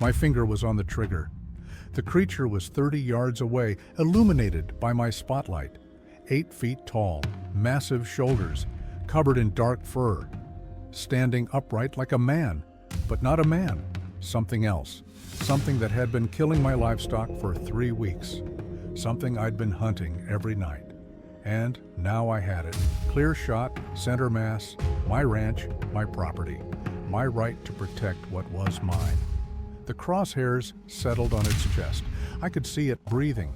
My finger was on the trigger. The creature was 30 yards away, illuminated by my spotlight. 8 feet tall, massive shoulders, covered in dark fur. Standing upright like a man, but not a man. Something else. Something that had been killing my livestock for 3 weeks. Something I'd been hunting every night. And now I had it. Clear shot, center mass, my ranch, my property. My right to protect what was mine. The crosshairs settled on its chest. I could see it breathing.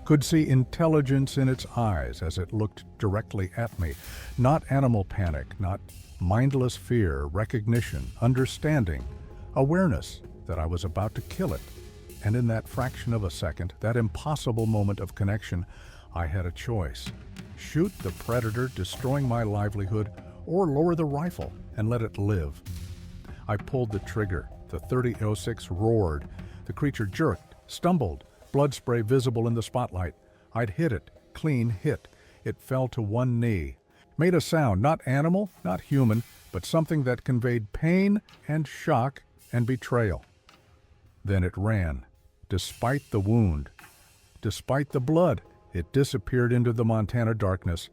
Could see intelligence in its eyes as it looked directly at me. Not animal panic, not mindless fear, recognition, understanding, awareness that I was about to kill it. And in that fraction of a second, that impossible moment of connection, I had a choice. Shoot the predator destroying my livelihood, or lower the rifle and let it live. I pulled the trigger. The .30-06 roared. The creature jerked, stumbled, blood spray visible in the spotlight. I'd hit it, clean hit. It fell to one knee. Made a sound, not animal, not human, but something that conveyed pain and shock and betrayal. Then it ran. Despite the wound, despite the blood, it disappeared into the Montana darkness.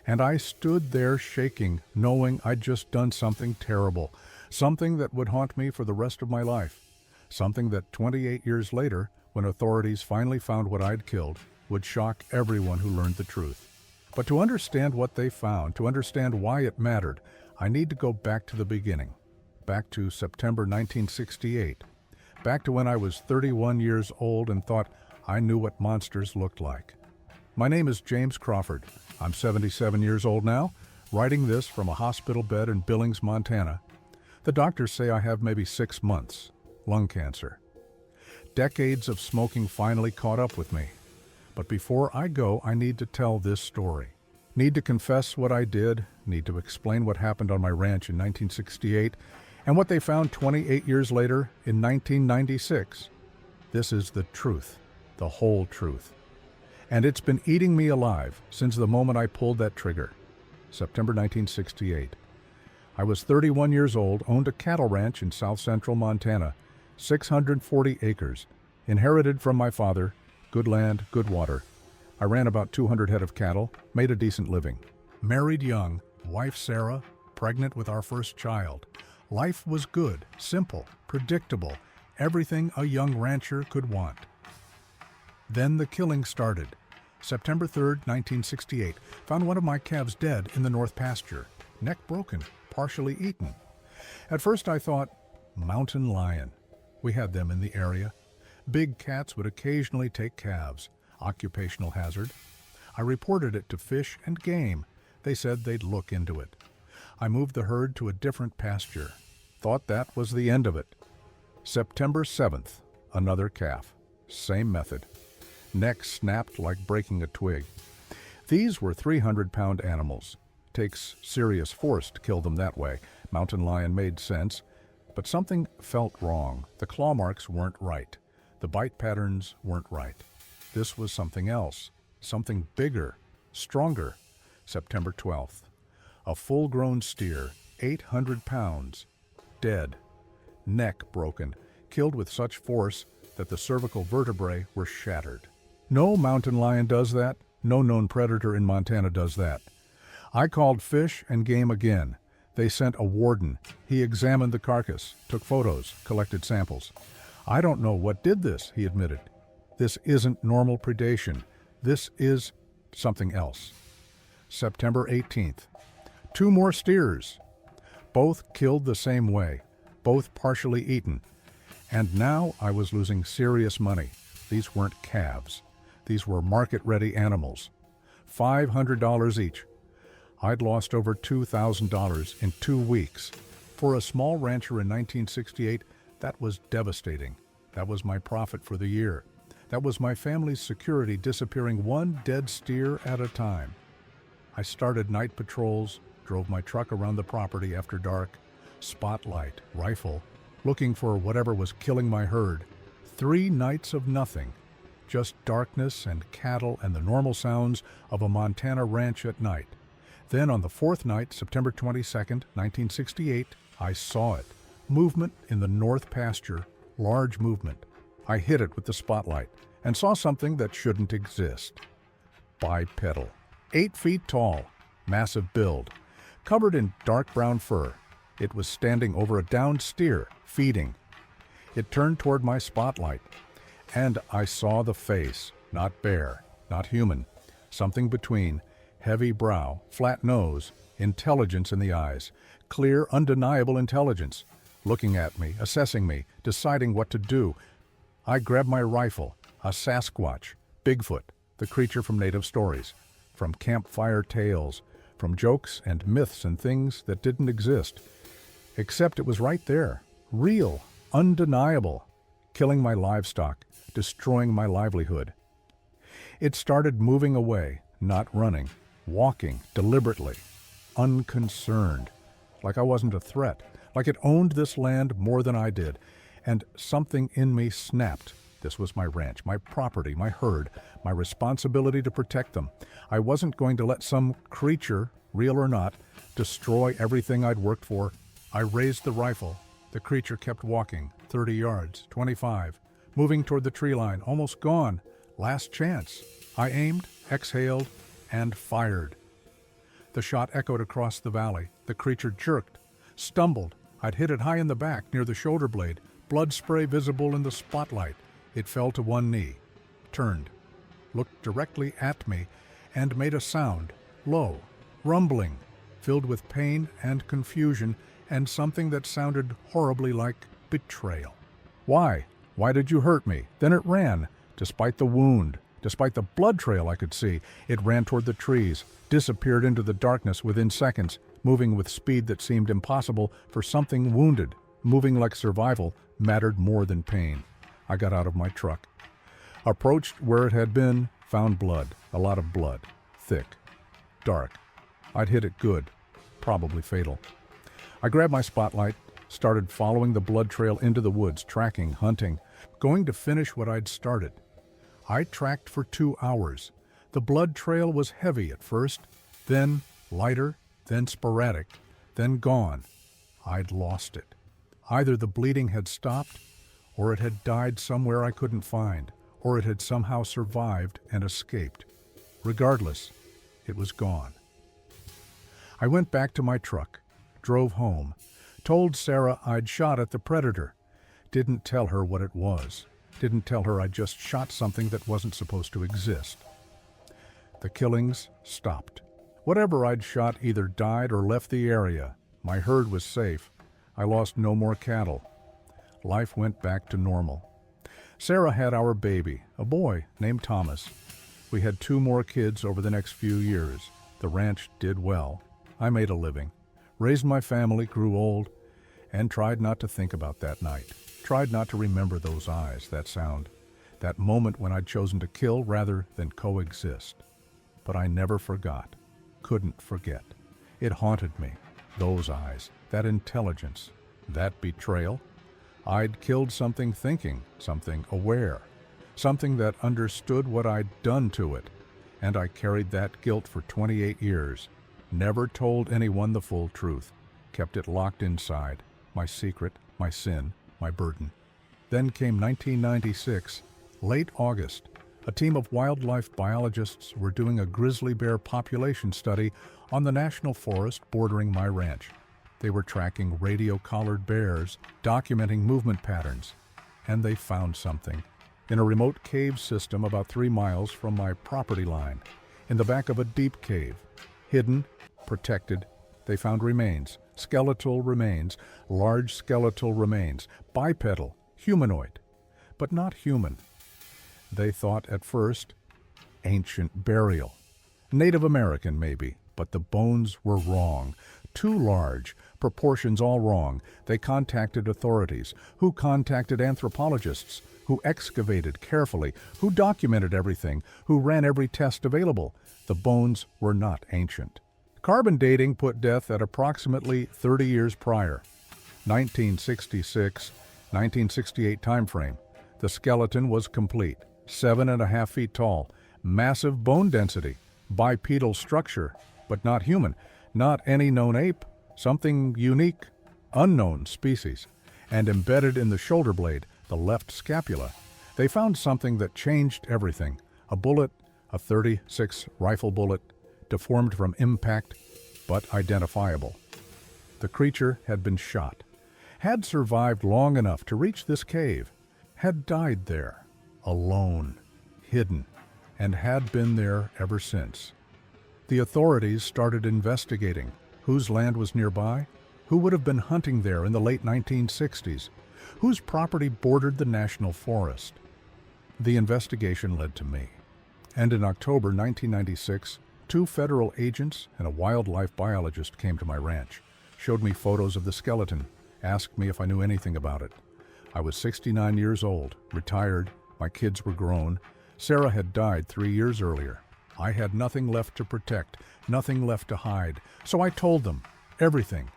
And I stood there shaking, knowing I'd just done something terrible, something that would haunt me for the rest of my life, something that 28 years later, when authorities finally found what I'd killed, would shock everyone who learned the truth. But to understand what they found, to understand why it mattered, I need to go back to the beginning, back to September 1968, back to when I was 31 years old and thought I knew what monsters looked like. My name is James Crawford. I'm 77 years old now, writing this from a hospital bed in Billings, Montana. The doctors say I have maybe 6 months, lung cancer. Decades of smoking finally caught up with me. But before I go, I need to tell this story. Need to confess what I did, need to explain what happened on my ranch in 1968, and what they found 28 years later in 1996. This is the truth, the whole truth. And it's been eating me alive since the moment I pulled that trigger. September 1968. I was 31 years old, owned a cattle ranch in south central Montana, 640 acres, inherited from my father, good land, good water. I ran about 200 head of cattle, made a decent living. Married young, wife Sarah, pregnant with our first child. Life was good, simple, predictable, everything a young rancher could want. Then the killing started. September 3rd, 1968, found one of my calves dead in the north pasture, neck broken, partially eaten. At first I thought, mountain lion. We had them in the area. Big cats would occasionally take calves, occupational hazard. I reported it to Fish and Game. They said they'd look into it. I moved the herd to a different pasture. Thought that was the end of it. September 7th, another calf. Same method. Neck snapped like breaking a twig. These were 300-pound animals. Takes serious force to kill them that way. Mountain lion made sense, but something felt wrong. The claw marks weren't right. The bite patterns weren't right. This was something else, something bigger, stronger. September 12th. A full-grown steer, 800 pounds, dead. Neck broken, killed with such force that the cervical vertebrae were shattered. No mountain lion does that. No known predator in Montana does that. I called Fish and Game again. They sent a warden. He examined the carcass, took photos, collected samples. I don't know what did this, he admitted. This isn't normal predation. This is something else. September 18th. 2 more steers. Both killed the same way, both partially eaten. And now I was losing serious money. These weren't calves. These were market-ready animals. $500 each. I'd lost over $2,000 in 2 weeks. For a small rancher in 1968, that was devastating. That was my profit for the year. That was my family's security disappearing one dead steer at a time. I started night patrols, drove my truck around the property after dark, spotlight, rifle, looking for whatever was killing my herd. 3 nights of nothing, just darkness and cattle and the normal sounds of a Montana ranch at night. Then on the 4th night, September 22nd, 1968, I saw it. Movement in the north pasture, Large movement. I hit it with the spotlight and saw something that shouldn't exist. Bipedal. 8 feet tall. Massive build. Covered in dark brown fur. It was standing over a downed steer, feeding. It turned toward my spotlight, and I saw the face, not bear, not human, something between, heavy brow, flat nose, intelligence in the eyes, clear, undeniable intelligence, looking at me, assessing me, deciding what to do. I grabbed my rifle, a Sasquatch, Bigfoot, the creature from native stories, from campfire tales, from jokes and myths and things that didn't exist. Except it was right there, real, undeniable, killing my livestock, destroying my livelihood. It started moving away, not running, walking deliberately, unconcerned, like I wasn't a threat, like it owned this land more than I did, and something in me snapped. This was my ranch, my property, my herd, my responsibility to protect them. I wasn't going to let some creature, real or not, destroy everything I'd worked for. I raised the rifle. The creature kept walking, 30 yards, 25, moving toward the tree line, almost gone. Last chance. I aimed, exhaled, and fired. The shot echoed across the valley. The creature jerked, stumbled. I'd hit it high in the back, near the shoulder blade, blood spray visible in the spotlight. It fell to one knee, turned, looked directly at me, and made a sound, low, rumbling, filled with pain and confusion, and something that sounded horribly like betrayal. Why? Why did you hurt me? Then it ran, despite the wound, despite the blood trail I could see. It ran toward the trees, disappeared into the darkness within seconds, moving with speed that seemed impossible for something wounded. Moving like survival mattered more than pain. I got out of my truck, approached where it had been, found blood, a lot of blood, thick, dark. I'd hit it good, probably fatal. I grabbed my spotlight, started following the blood trail into the woods, tracking, hunting, going to finish what I'd started. I tracked for 2 hours. The blood trail was heavy at first, then lighter, then sporadic, then gone. I'd lost it. Either the bleeding had stopped, or it had died somewhere I couldn't find, or it had somehow survived and escaped. Regardless, it was gone. I went back to my truck, drove home, told Sarah I'd shot at the predator. Didn't tell her what it was. Didn't tell her I'd just shot something that wasn't supposed to exist. The killings stopped. Whatever I'd shot either died or left the area. My herd was safe. I lost no more cattle. Life went back to normal. Sarah had our baby, a boy named Thomas. We had 2 more kids over the next few years. The ranch did well. I made a living, raised my family, grew old, and tried not to think about that night. Tried not to remember those eyes, that sound, that moment when I'd chosen to kill rather than coexist. But I never forgot, couldn't forget. It haunted me, those eyes, that intelligence, that betrayal. I'd killed something thinking, something aware, something that understood what I'd done to it, and I carried that guilt for 28 years. Never told anyone the full truth, kept it locked inside, my secret, my sin, my burden. Then came 1996, late August. A team of wildlife biologists were doing a grizzly bear population study on the national forest bordering my ranch. They were tracking radio-collared bears, documenting movement patterns, and they found something. In a remote cave system about 3 miles from my property line, in the back of a deep cave, hidden, protected, they found remains, skeletal remains, large skeletal remains, bipedal, humanoid, but not human. They thought at first, ancient burial. Native American maybe, but the bones were wrong. Too large, proportions all wrong. They contacted authorities, who contacted anthropologists, who excavated carefully, who documented everything, who ran every test available. The bones were not ancient. Carbon dating put death at approximately 30 years prior, 1966, 1968 timeframe. The skeleton was complete, 7.5 feet tall, massive bone density, bipedal structure, but not human, not any known ape, something unique, unknown species, and embedded in the shoulder blade, the left scapula, they found something that changed everything. A bullet, a .36 rifle bullet, deformed from impact, but identifiable. The creature had been shot, had survived long enough to reach this cave, had died there, alone, hidden, and had been there ever since. The authorities started investigating whose land was nearby, who would have been hunting there in the late 1960s, whose property bordered the national forest. The investigation led to me, and in October 1996, 2 federal agents and a wildlife biologist came to my ranch, showed me photos of the skeleton, asked me if I knew anything about it. I was 69 years old, retired, my kids were grown. Sarah had died 3 years earlier. I had nothing left to protect, nothing left to hide, so I told them everything.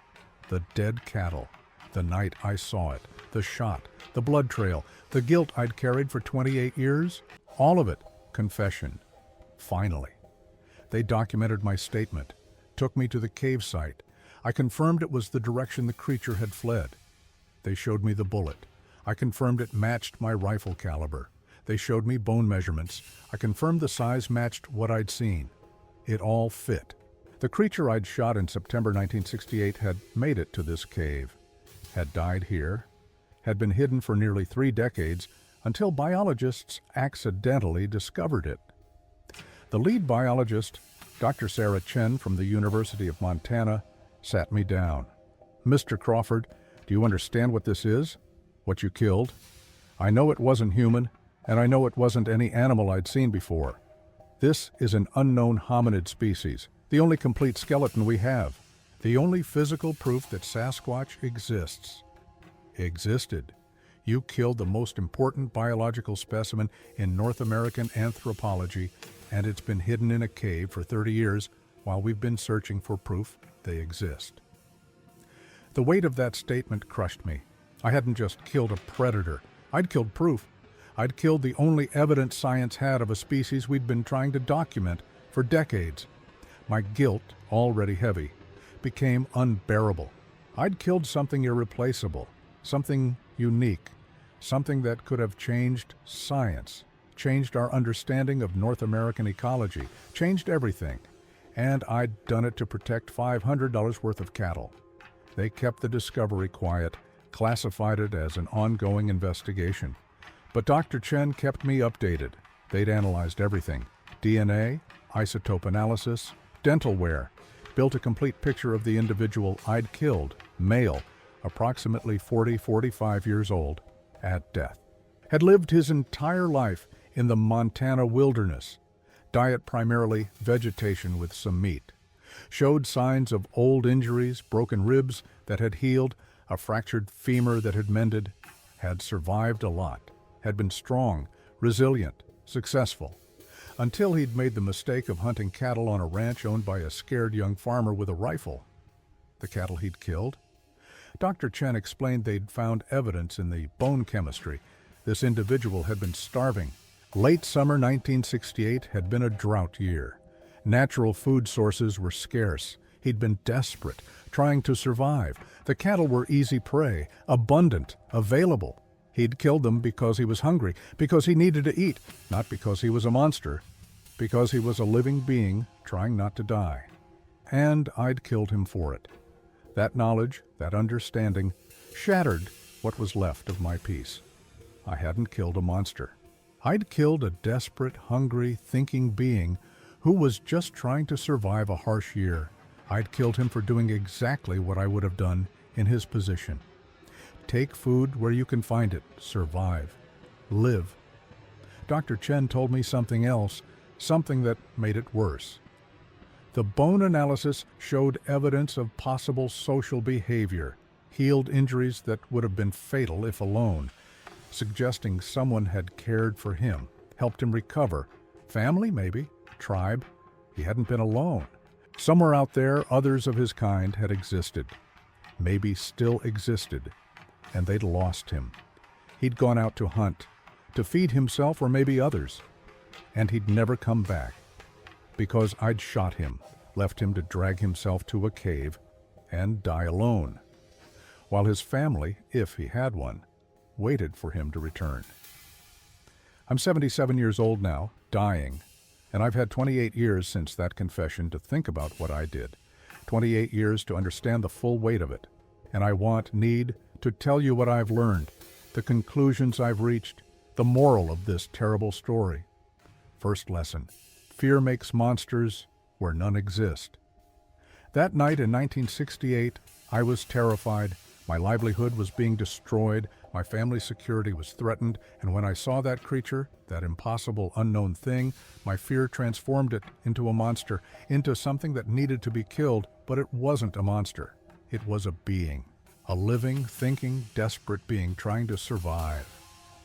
The dead cattle, the night I saw it, the shot, the blood trail, the guilt I'd carried for 28 years, all of it, confession. Finally. They documented my statement, took me to the cave site. I confirmed it was the direction the creature had fled. They showed me the bullet. I confirmed it matched my rifle caliber. They showed me bone measurements. I confirmed the size matched what I'd seen. It all fit. The creature I'd shot in September 1968 had made it to this cave, had died here, had been hidden for nearly 3 decades until biologists accidentally discovered it. The lead biologist, Dr. Sarah Chen from the University of Montana, sat me down. "Mr. Crawford, do you understand what this is? What you killed? I know it wasn't human, and I know it wasn't any animal I'd seen before. This is an unknown hominid species, the only complete skeleton we have, the only physical proof that Sasquatch exists." Existed. You killed the most important biological specimen in North American anthropology, and it's been hidden in a cave for 30 years while we've been searching for proof they exist. The weight of that statement crushed me. I hadn't just killed a predator. I'd killed proof. I'd killed the only evidence science had of a species we'd been trying to document for decades. My guilt, already heavy, became unbearable. I'd killed something irreplaceable, something unique, something that could have changed science, changed our understanding of North American ecology, changed everything. And I'd done it to protect $500 worth of cattle. They kept the discovery quiet, classified it as an ongoing investigation. But Dr. Chen kept me updated. They'd analyzed everything: DNA, isotope analysis, dental wear, built a complete picture of the individual I'd killed, male, approximately 40-45 years old, at death. Had lived his entire life in the Montana wilderness. Diet primarily vegetation with some meat. Showed signs of old injuries, broken ribs that had healed, a fractured femur that had mended. Had survived a lot. Had been strong, resilient, successful. Until he'd made the mistake of hunting cattle on a ranch owned by a scared young farmer with a rifle. The cattle he'd killed? Dr. Chen explained they'd found evidence in the bone chemistry. This individual had been starving. Late summer 1968 had been a drought year. Natural food sources were scarce. He'd been desperate, trying to survive. The cattle were easy prey, abundant, available. He'd killed them because he was hungry, because he needed to eat, not because he was a monster, because he was a living being trying not to die. And I'd killed him for it. That knowledge, that understanding, shattered what was left of my peace. I hadn't killed a monster. I'd killed a desperate, hungry, thinking being who was just trying to survive a harsh year. I'd killed him for doing exactly what I would have done in his position. Take food where you can find it, survive, live. Dr. Chen told me something else, something that made it worse. The bone analysis showed evidence of possible social behavior, healed injuries that would have been fatal if alone, suggesting someone had cared for him, helped him recover. Family, maybe. Tribe. He hadn't been alone. Somewhere out there, others of his kind had existed. Maybe still existed. And they'd lost him. He'd gone out to hunt, to feed himself or maybe others. And he'd never come back. Because I'd shot him, left him to drag himself to a cave and die alone. While his family, if he had one, waited for him to return. I'm 77 years old now, dying, and I've had 28 years since that confession to think about what I did, 28 years to understand the full weight of it, and I need to tell you what I've learned, the conclusions I've reached, the moral of this terrible story. First lesson: fear makes monsters where none exist. That night in 1968, I was terrified. My livelihood was being destroyed, my family's security was threatened, and when I saw that creature, that impossible unknown thing, my fear transformed it into a monster, into something that needed to be killed, but it wasn't a monster. It was a being, a living, thinking, desperate being trying to survive.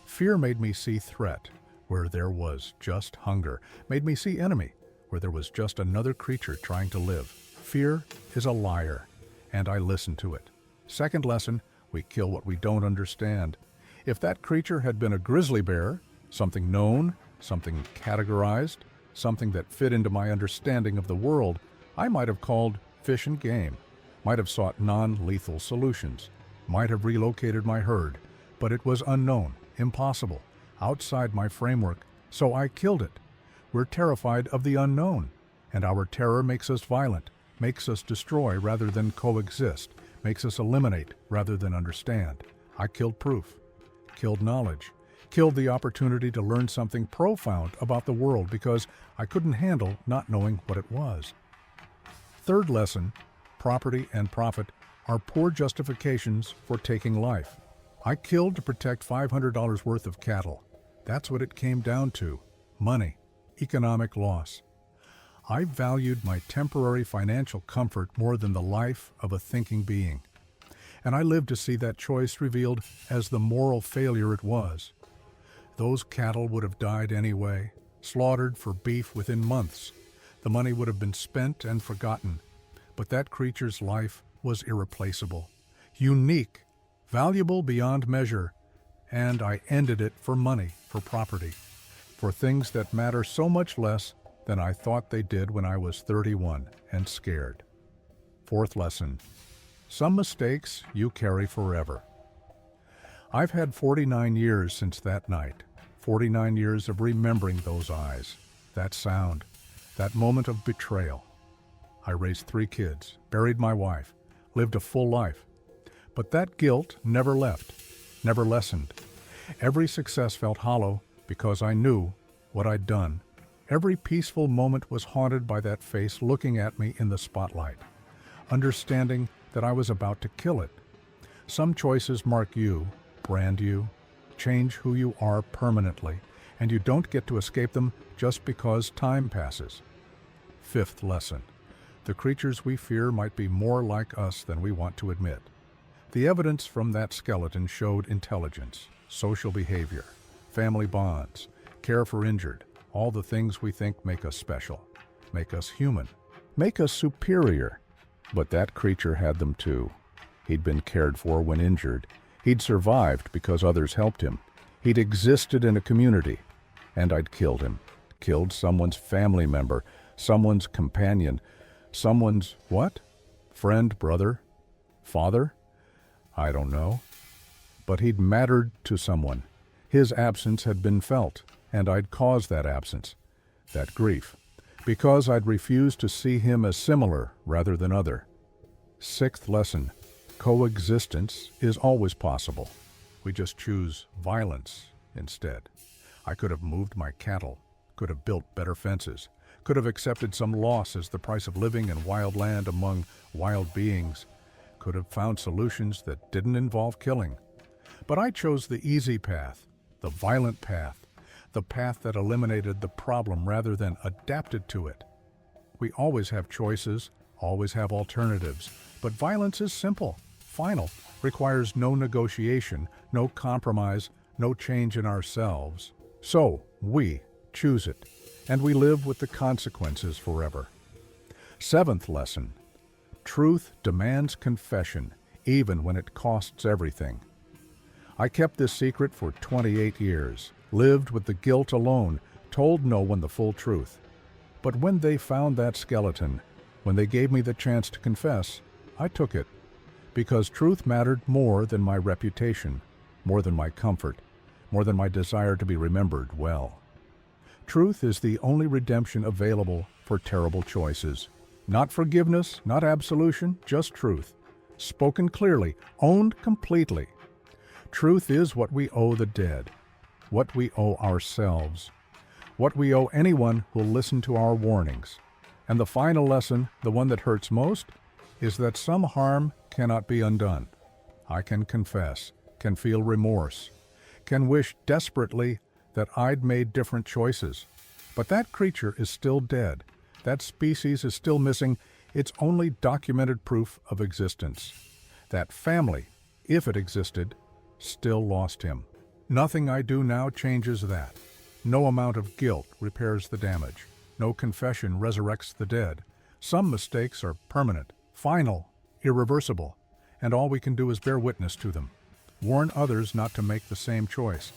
Fear made me see threat where there was just hunger, made me see enemy where there was just another creature trying to live. Fear is a liar, and I listened to it. Second lesson: we kill what we don't understand. If that creature had been a grizzly bear, something known, something categorized, something that fit into my understanding of the world, I might have called fish and game, might have sought non-lethal solutions, might have relocated my herd, but it was unknown, impossible, outside my framework, so I killed it. We're terrified of the unknown, and our terror makes us violent, makes us destroy rather than coexist, makes us eliminate rather than understand. I killed proof, killed knowledge, killed the opportunity to learn something profound about the world because I couldn't handle not knowing what it was. Third lesson: property and profit are poor justifications for taking life. I killed to protect $500 worth of cattle. That's what it came down to: money, economic loss. I valued my temporary financial comfort more than the life of a thinking being. And I lived to see that choice revealed as the moral failure it was. Those cattle would have died anyway, slaughtered for beef within months. The money would have been spent and forgotten. But that creature's life was irreplaceable, unique, valuable beyond measure. And I ended it for money, for property, for things that matter so much less than I thought they did when I was 31 and scared. Fourth lesson: some mistakes you carry forever. I've had 49 years since that night, 49 years of remembering those eyes, that sound, that moment of betrayal. I raised 3 kids, buried my wife, lived a full life. But that guilt never left, never lessened. Every success felt hollow because I knew what I'd done. Every peaceful moment was haunted by that face looking at me in the spotlight, understanding that I was about to kill it. Some choices mark you, brand you, change who you are permanently, and you don't get to escape them just because time passes. Fifth lesson: the creatures we fear might be more like us than we want to admit. The evidence from that skeleton showed intelligence, social behavior, family bonds, care for injured, all the things we think make us special, make us human, make us superior. But that creature had them too. He'd been cared for when injured. He'd survived because others helped him. He'd existed in a community. And I'd killed him. Killed someone's family member, someone's companion, someone's what? Friend, brother, father? I don't know. But he'd mattered to someone. His absence had been felt. And I'd caused that absence, that grief, because I'd refused to see him as similar rather than other. Sixth lesson: coexistence is always possible. We just choose violence instead. I could have moved my cattle, could have built better fences, could have accepted some loss as the price of living in wild land among wild beings, could have found solutions that didn't involve killing. But I chose the easy path, the violent path, the path that eliminated the problem rather than adapted to it. We always have choices, always have alternatives, but violence is simple, final, requires no negotiation, no compromise, no change in ourselves. So we choose it, and we live with the consequences forever. Seventh lesson: truth demands confession, even when it costs everything. I kept this secret for 28 years. Lived with the guilt alone, told no one the full truth. But when they found that skeleton, when they gave me the chance to confess, I took it, because truth mattered more than my reputation. more than my comfort, more than my desire to be remembered well. Truth is the only redemption available for terrible choices. Not forgiveness, not absolution, just truth. Spoken clearly, owned completely. Truth is what we owe the dead, what we owe ourselves, what we owe anyone who'll listen to our warnings. And the final lesson, the one that hurts most, is that some harm cannot be undone. I can confess, can feel remorse, can wish desperately that I'd made different choices. But that creature is still dead. That species is still missing its only documented proof of existence. That family, if it existed, still lost him. Nothing I do now changes that. No amount of guilt repairs the damage. No confession resurrects the dead. Some mistakes are permanent, final, irreversible, and all we can do is bear witness to them. Warn others not to make the same choice,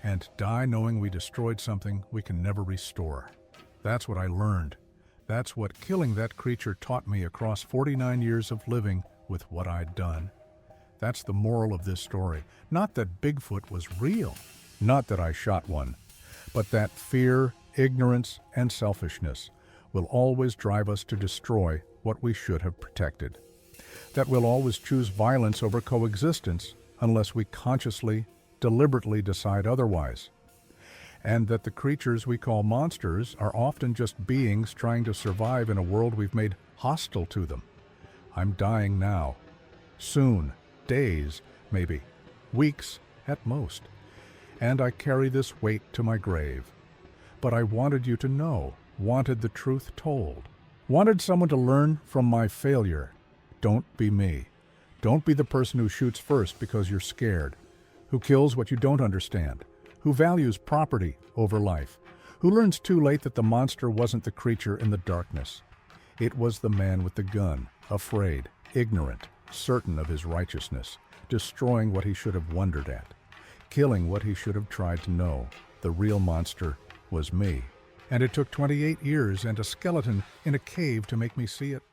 and die knowing we destroyed something we can never restore. That's what I learned. That's what killing that creature taught me across 49 years of living with what I'd done. That's the moral of this story. Not that Bigfoot was real, not that I shot one, but that fear, ignorance, and selfishness will always drive us to destroy what we should have protected. That we'll always choose violence over coexistence unless we consciously, deliberately decide otherwise. And that the creatures we call monsters are often just beings trying to survive in a world we've made hostile to them. I'm dying now. Soon. Days, maybe. Weeks at most. And I carry this weight to my grave. But I wanted you to know, wanted the truth told. Wanted someone to learn from my failure. Don't be me. Don't be the person who shoots first because you're scared, who kills what you don't understand, who values property over life, who learns too late that the monster wasn't the creature in the darkness. It was the man with the gun, afraid, ignorant, certain of his righteousness, destroying what he should have wondered at, killing what he should have tried to know. The real monster was me. And it took 28 years and a skeleton in a cave to make me see it.